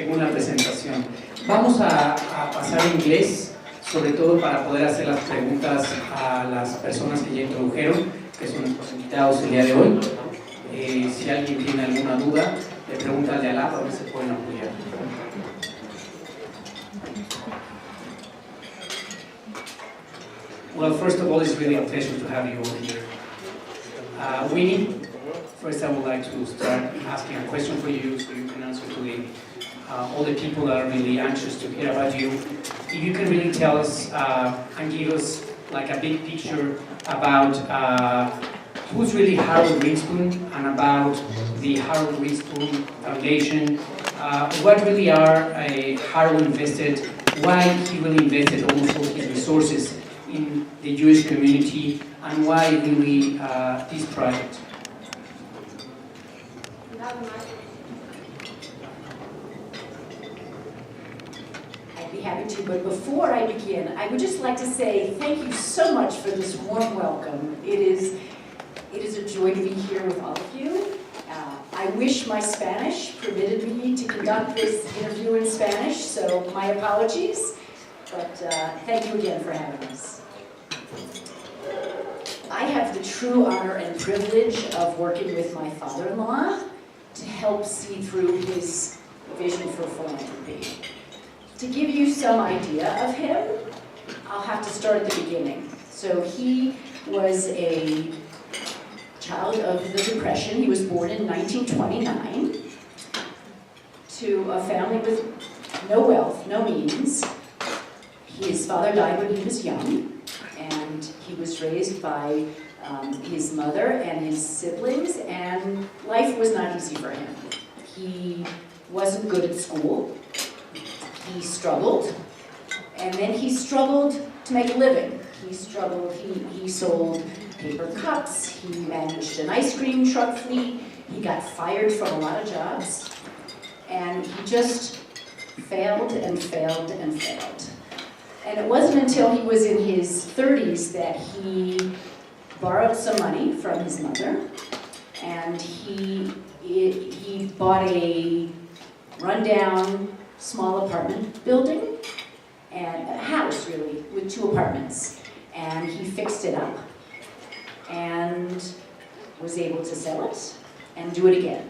según la presentación. Vamos a pasar a inglés, sobre todo para poder hacer las preguntas a las personas que ya introdujeron, que son nuestros invitados el día de hoy. Si alguien tiene alguna duda, le pregunta al de al lado, a ver si pueden apoyar. Well, first of all, it's really a pleasure to have you all here. Winnie, first I would like to start asking a question for you so you can answer to all the people that are really anxious to hear about you. If you can really tell us and give us like a big picture about who's really Harold Greenspoon and about the Harold Greenspoon Foundation, what really are Harold invested, why he really invested almost all his resources in the Jewish community, and why really this project? I'd be happy to, but before I begin, I would just like to say thank you so much for this warm welcome. It is a joy to be here with all of you. I wish my Spanish permitted me to conduct this interview in Spanish, so my apologies, but thank you again for having us. I have the true honor and privilege of working with my father-in-law to help see through his vision for philanthropy. To give you some idea of him, I'll have to start at the beginning. So he was a child of the Depression. He was born in 1929 to a family with no wealth, no means. His father died when he was young, and he was raised by his mother and his siblings, and life was not easy for him. He wasn't good at school. He struggled, and then he struggled to make a living. He struggled, he sold paper cups, he managed an ice cream truck fleet, he got fired from a lot of jobs, and he just failed and failed and failed. And it wasn't until he was in his 30s that he borrowed some money from his mother, and he bought a rundown small apartment building, and a house really, with 2 apartments. And he fixed it up and was able to sell it and do it again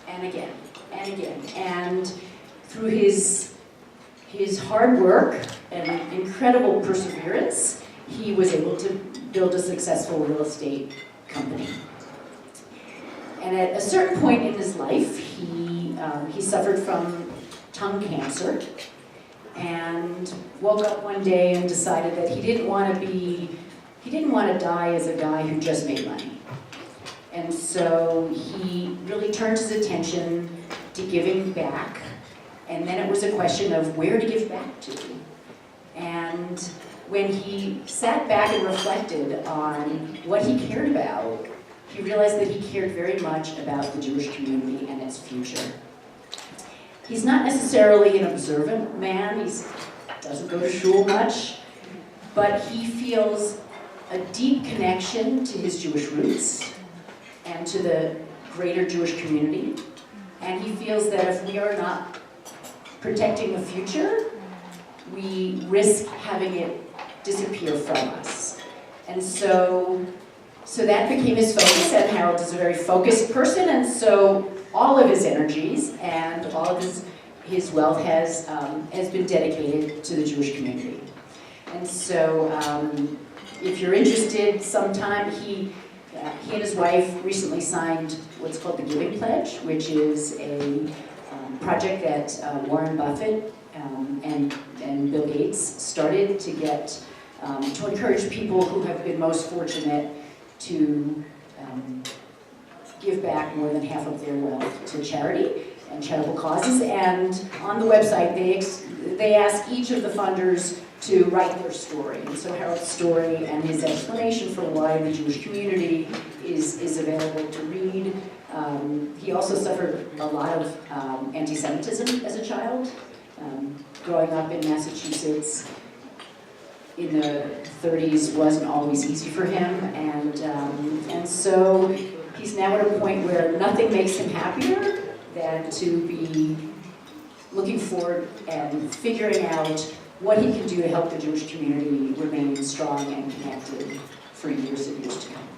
and again and again. And through his hard work and incredible perseverance, he was able to build a successful real estate company. And at a certain point in his life, he suffered from tongue cancer and woke up one day and decided that he didn't want to die as a guy who just made money. And so he really turned his attention to giving back. And then it was a question of where to give back to. And when he sat back and reflected on what he cared about, he realized that he cared very much about the Jewish community and its future. He's not necessarily an observant man, he doesn't go to shul much, but he feels a deep connection to his Jewish roots and to the greater Jewish community. And he feels that if we are not protecting the future, we risk having it disappear from us. And so that became his focus, and Harold is a very focused person, and so all of his energies and all of his wealth has been dedicated to the Jewish community. And so if you're interested, sometime he and his wife recently signed what's called the Giving Pledge, which is a project that Warren Buffett and Bill Gates started to get to encourage people who have been most fortunate to give back more than half of their wealth to charity and charitable causes. And on the website, they ask each of the funders to write their story. And so Harold's story and his explanation for why the Jewish community is available to read. He also suffered a lot of anti-Semitism as a child. Growing up in Massachusetts in the 30s wasn't always easy for him, and so he's now at a point where nothing makes him happier than to be looking forward and figuring out what he can do to help the Jewish community remain strong and connected for years and years to come.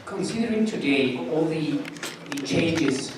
Considering today all the changes